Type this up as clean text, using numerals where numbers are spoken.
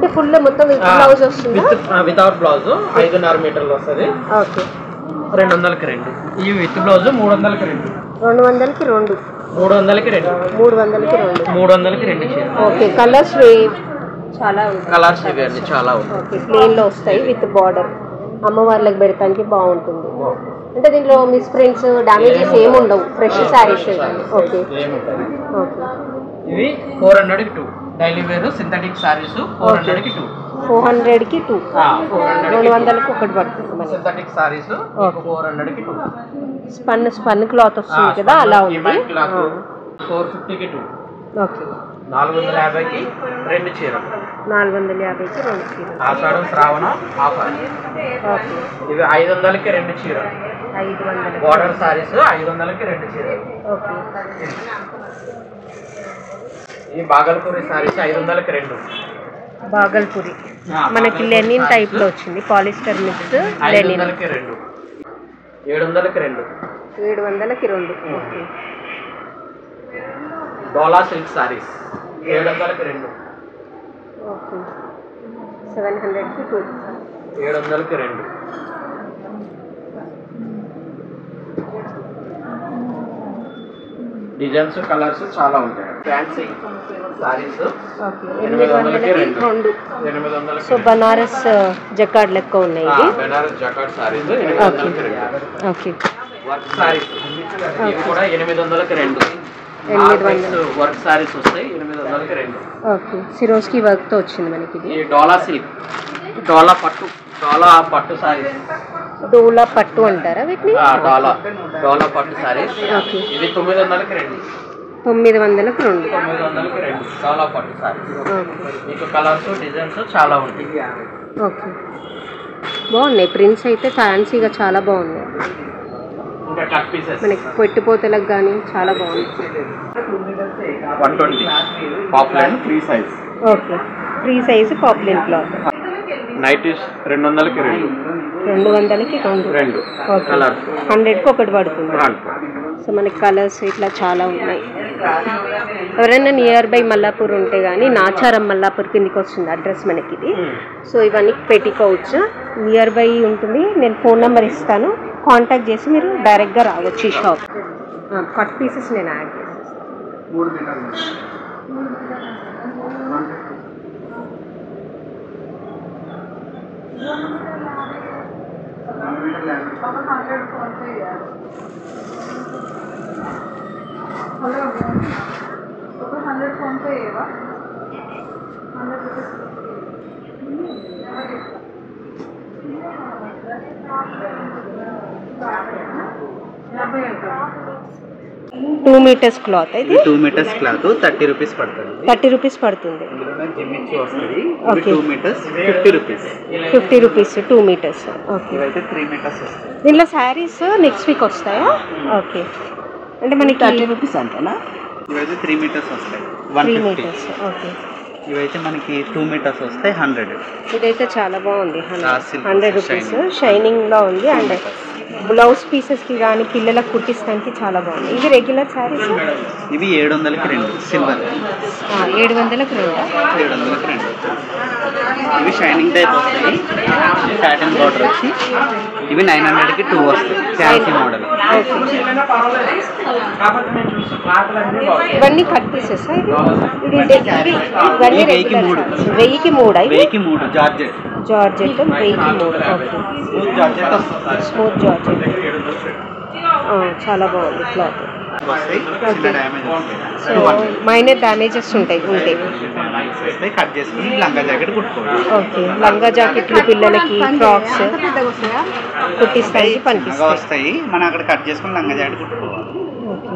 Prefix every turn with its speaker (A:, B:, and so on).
A: అంటే ఫుల్ మొత్తం with blouse వస్తుందా?
B: వితౌట్ బ్లౌజ్ 5.5 మీటర్లు వస్తుంది.
A: ఓకే
B: 200కి 2. ఈ విత్ బ్లౌజ్ 300కి 2.
A: 200కి 2.
B: 300కి 2.
A: 300కి 2.
B: 300కి 2 చీర.
A: ఓకే కలర్స్ చాలా ఉంటాయి.
B: కలర్స్ ఇవి అండి చాలా ఉంటాయి.
A: ఓకే ప్లెయిన్ లో వస్తాయి విత్ బార్డర్. అమ్మవార్లకు పెడతానికి బాగుంటుంది. అంటే దీంట్లో మిస్ ప్రింట్స్ డ్యామేజెస్ ఏమి ఉండవు. ఫ్రెష్ శారీస్. ఓకే ఓకే
B: ఇవి 400కి 2. డైలీ వేర్ సింథటిక్ సారీస్ 400కి 2.
A: 400కి 2. 200కి ఒకటి పడుతుంది మనకి.
B: సింథటిక్ సారీస్ 400కి 2.
A: స్పన్ క్లాత్ వస్తుంది కదా అలా ఉంది.
B: 450కి 2.
A: ఓకే
B: 450కి 2 చీరలు.
A: 450కి 2 చీరలు.
B: ఆషాఢం శ్రావణం ఆఫర్.
A: ఓకే
B: ఇవి 500కి 2 చీరలు.
A: 500
B: బార్డర్ సారీస్ 500కి 2 చీరలు.
A: ఓకే
B: ఈ బాగల్పూరి సారీస్ 500కి 2.
A: బాగల్పూరి మనకి లెనిన్ టైప్ లో వచ్చింది. Polyester mix linen.
B: 500కి 2. 700కి 2.
A: 700కి 2. ఓకే
B: డోలా సిల్క్ సారీస్ 700కి 2.
A: ఓకే 700కి 2.
B: 700కి 2. డిజైన్స్ కలర్స్ చాలా ఉంటాయి. ఫ్యాన్సీ సారీస్ 800కి 2. 800కి.
A: సో బనారస్ జకార్డ్ లెక్క ఉన్నాయి ఇవి.
B: బనారస్ జకార్డ్ సారీస్ 800కి 2.
A: ఓకే
B: వర్క్ సారీస్ ఇవి కూడా 800కి 2.
A: 800
B: వర్క్ సారీస్ వస్తాయి 800కి 2.
A: ఓకే సిరోస్కి వర్క్ తో వచ్చింది మనకి ఇది.
B: ఈ డోలా సిల్క్ డోలా పట్టు సారీస్.
A: డోలా పట్టు అంటారా వీటిని?
B: డోలా పట్టు సారీస్.
A: ఓకే
B: ఇవి 900కి 2.
A: 900కి 2.
B: 900కి 2 డోలా పట్టు సారీస్.
A: ఓకే
B: మీకు కలర్స్ డిజైన్స్ చాలా ఉంటాయి.
A: ఓకే బాగున్నాయి. ప్రింట్స్ అయితే ఫ్యాన్సీగా చాలా బాగున్నాయి.
B: ఇంకా కట్ పీసెస్
A: మనకి పెట్టుపోతలకు కానీ చాలా బాగుంది.
B: 120 popular free size.
A: Okay free size popular cloth.
B: Nighties 200కి 2.
A: 200కి 2. ఓకే
B: కలర్స్
A: 100కి ఒకటి పడుతుంది. సో మనకి కలర్స్ ఇట్లా చాలా ఉన్నాయి. ఎవరైనా నియర్ బై మల్లాపూర్ ఉంటే కానీ నాచారం మల్లాపూర్ కిందికి వస్తుంది అడ్రస్ మనకి ఇది. సో ఇవన్నీ పెటికోట్స్ నియర్ బై ఉంటుంది. నేను ఫోన్ నెంబర్ ఇస్తాను, కాంటాక్ట్ చేసి మీరు డైరెక్ట్గా రావచ్చు ఈ షాప్. కట్ పీసెస్ నేను యాడ్ చేసేస్తాను.
B: 3 మీటర్లు.
A: టూ మీటర్స్ క్లాత్ అయితే
B: 2 మీటర్స్ క్లాత్ 30 రూపీస్ పడుతుంది.
A: 30 రూపీస్ పడుతుంది.
B: జిమ్మిచ్చి వస్తుంది.
A: Okay
B: 2 meters 50 rupees.
A: 50 rupees 2 meters. Okay
B: ఇవైతే 3 మీటర్స్ వస్తాయి.
A: దీనిలో శారీస్ నెక్స్ట్ వీక్ వస్తాయా? ఓకే అంటే మనకి
B: 30 రూపీస్ అంతేనా? ఇవైతే 3 మీటర్స్ వస్తాయి
A: 3
B: 150.
A: మీటర్స్. ఓకే
B: ఇవైతే మనకి 2 మీటర్స్ వస్తాయి 100.
A: ఇదైతే చాలా బాగుంది. 100 రూపీస్
B: shining.
A: షైనింగ్లో ఉంది. అండ్ బ్లౌజ్ పీసెస్కి కానీ పిల్లలకు కుట్టిస్తానికి చాలా బాగుంది. ఇవి రెగ్యులర్ శారీస్
B: ఇవి 700కి 2 సిల్వర్.
A: 700కి 2.
B: 700కి 2. ఇవి షైనింగ్ టైప్ వస్తాయి. ప్యాటర్న్ బార్డర్ వచ్చి ఇవి 900కి 2 వస్తాయి. Fancy model.
A: ఇవన్నీ కట్ పీసెస్. ఇది ఇవన్నీ 1000కి 3.
B: 1000కి 3 జార్జెట్.
A: జార్జెట్ 1000కి 3. ఓకే
B: స్మూత్ జార్జెట్ వస్తుంది.
A: స్మూత్ జార్జెట్ చాలా బాగుంది క్లాత్. సో మైనర్ డ్యామేజెస్ ఉంటాయి.
B: కట్ చేసుకుని లంగా జాకెట్ కుట్టుకోవాలి.
A: ఓకే లంగా జాకెట్లు పిల్లలకి ఫ్రాక్స్ కుట్టిస్తానికి పనికిస్తాయి.
B: వస్తాయి. మనం అక్కడ కట్ చేసుకుని లంగా జాకెట్ కుట్టుకోవాలి.
A: ఓకే